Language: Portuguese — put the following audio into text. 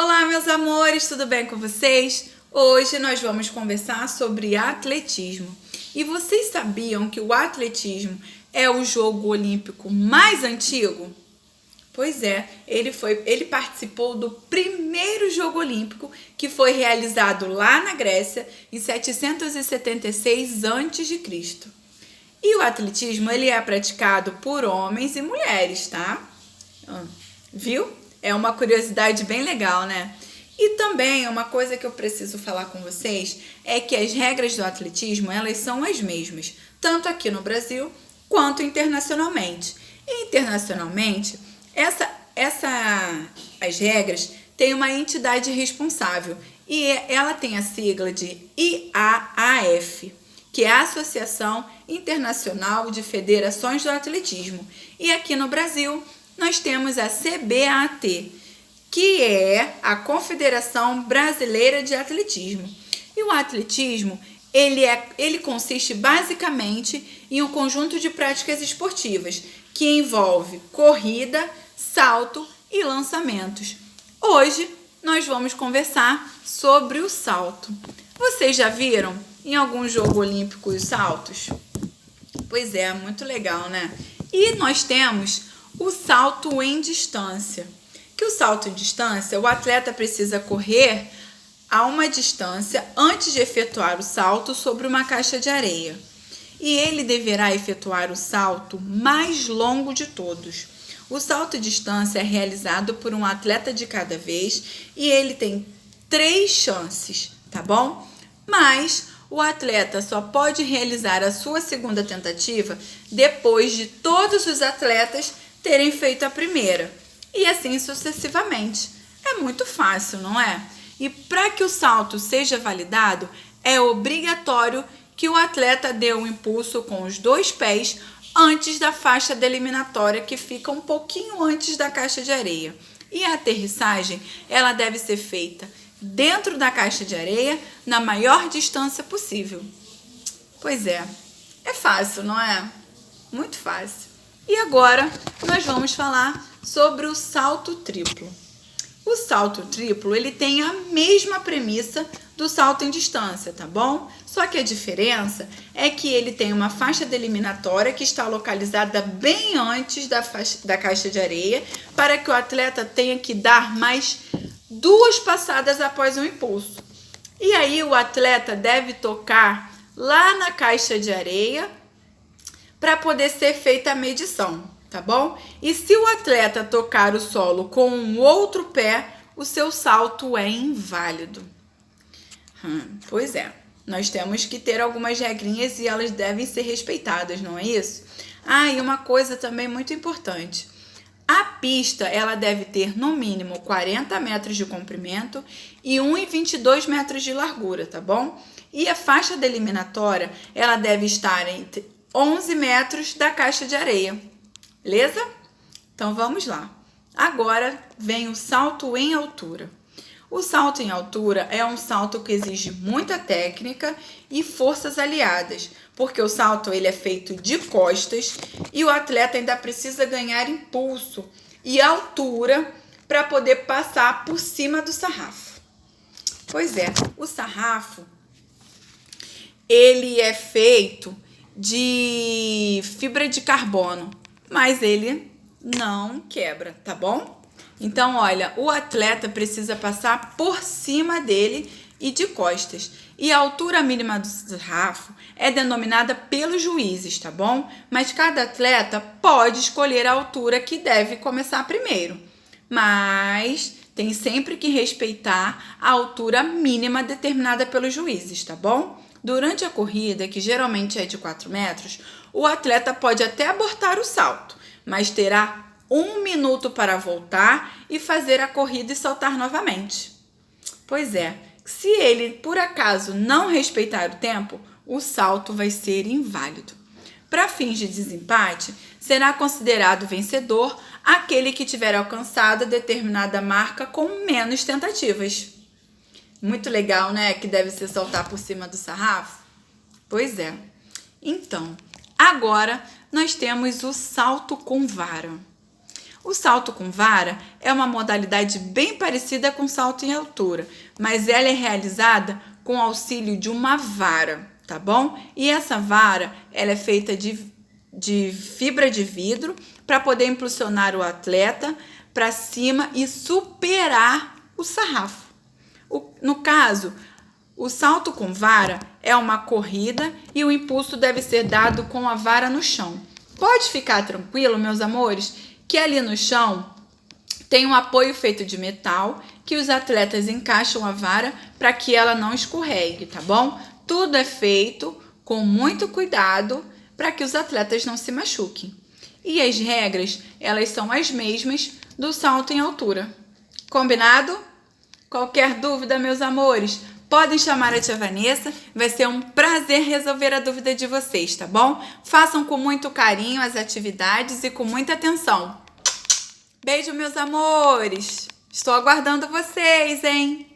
Olá, meus amores, tudo bem com vocês? Hoje nós vamos conversar sobre atletismo. E vocês sabiam que o atletismo é o jogo olímpico mais antigo? Pois é, ele participou do primeiro jogo olímpico que foi realizado lá na Grécia em 776 a.C. E o atletismo ele é praticado por homens e mulheres, tá? Viu? É uma curiosidade bem legal, né? E também uma coisa que eu preciso falar com vocês é que as regras do atletismo, elas são as mesmas, tanto aqui no Brasil quanto internacionalmente. E internacionalmente, as regras têm uma entidade responsável e ela tem a sigla de IAAF, que é a Associação Internacional de Federações do Atletismo. E aqui no Brasil, nós temos a CBAT, que é a Confederação Brasileira de Atletismo. E o atletismo, ele consiste basicamente em um conjunto de práticas esportivas, que envolve corrida, salto e lançamentos. Hoje, nós vamos conversar sobre o salto. Vocês já viram em algum jogo olímpico os saltos? Pois é, muito legal, né? E nós temos o salto em distância. Que o salto em distância, o atleta precisa correr a uma distância antes de efetuar o salto sobre uma caixa de areia. E ele deverá efetuar o salto mais longo de todos. O salto em distância é realizado por um atleta de cada vez e ele tem 3 chances, tá bom? Mas o atleta só pode realizar a sua segunda tentativa depois de todos os atletas terem feito a primeira. E assim sucessivamente. É muito fácil, não é? E para que o salto seja validado, é obrigatório que o atleta dê um impulso com os 2 pés antes da faixa deliminatória, que fica um pouquinho antes da caixa de areia. E a aterrissagem, ela deve ser feita dentro da caixa de areia, na maior distância possível. Pois é fácil, não é? Muito fácil. E agora nós vamos falar sobre o salto triplo. O salto triplo, ele tem a mesma premissa do salto em distância, tá bom? Só que a diferença é que ele tem uma faixa deliminatória que está localizada bem antes da caixa de areia, para que o atleta tenha que dar mais 2 passadas após o impulso. E aí o atleta deve tocar lá na caixa de areia para poder ser feita a medição, tá bom? E se o atleta tocar o solo com um outro pé, o seu salto é inválido. Pois é, nós temos que ter algumas regrinhas e elas devem ser respeitadas, não é isso? E uma coisa também muito importante. A pista, ela deve ter no mínimo 40 metros de comprimento e 1,22 metros de largura, tá bom? E a faixa deliminatória, ela deve estar entre 11 metros da caixa de areia, beleza? Então vamos lá. Agora vem o salto em altura. O salto em altura é um salto que exige muita técnica e forças aliadas, porque o salto ele é feito de costas e o atleta ainda precisa ganhar impulso e altura para poder passar por cima do sarrafo. Pois é, o sarrafo ele é feito de fibra de carbono, mas ele não quebra, tá bom? Então, olha, o atleta precisa passar por cima dele e de costas. E a altura mínima do sarrafo é denominada pelos juízes, tá bom? Mas cada atleta pode escolher a altura que deve começar primeiro. Mas tem sempre que respeitar a altura mínima determinada pelos juízes, tá bom? Durante a corrida, que geralmente é de 4 metros, o atleta pode até abortar o salto, mas terá 1 minuto para voltar e fazer a corrida e saltar novamente. Pois é, se ele por acaso não respeitar o tempo, o salto vai ser inválido. Para fins de desempate, será considerado vencedor aquele que tiver alcançado determinada marca com menos tentativas. Muito legal, né? Que deve ser saltar por cima do sarrafo. Pois é. Então, agora nós temos o salto com vara. O salto com vara é uma modalidade bem parecida com salto em altura, mas ela é realizada com o auxílio de uma vara, tá bom? E essa vara, ela é feita de fibra de vidro para poder impulsionar o atleta para cima e superar o sarrafo. No caso, o salto com vara é uma corrida e o impulso deve ser dado com a vara no chão. Pode ficar tranquilo, meus amores, que ali no chão tem um apoio feito de metal que os atletas encaixam a vara para que ela não escorregue, tá bom? Tudo é feito com muito cuidado para que os atletas não se machuquem. E as regras, elas são as mesmas do salto em altura. Combinado? Qualquer dúvida, meus amores, podem chamar a tia Vanessa, vai ser um prazer resolver a dúvida de vocês, tá bom? Façam com muito carinho as atividades e com muita atenção. Beijo, meus amores! Estou aguardando vocês, hein?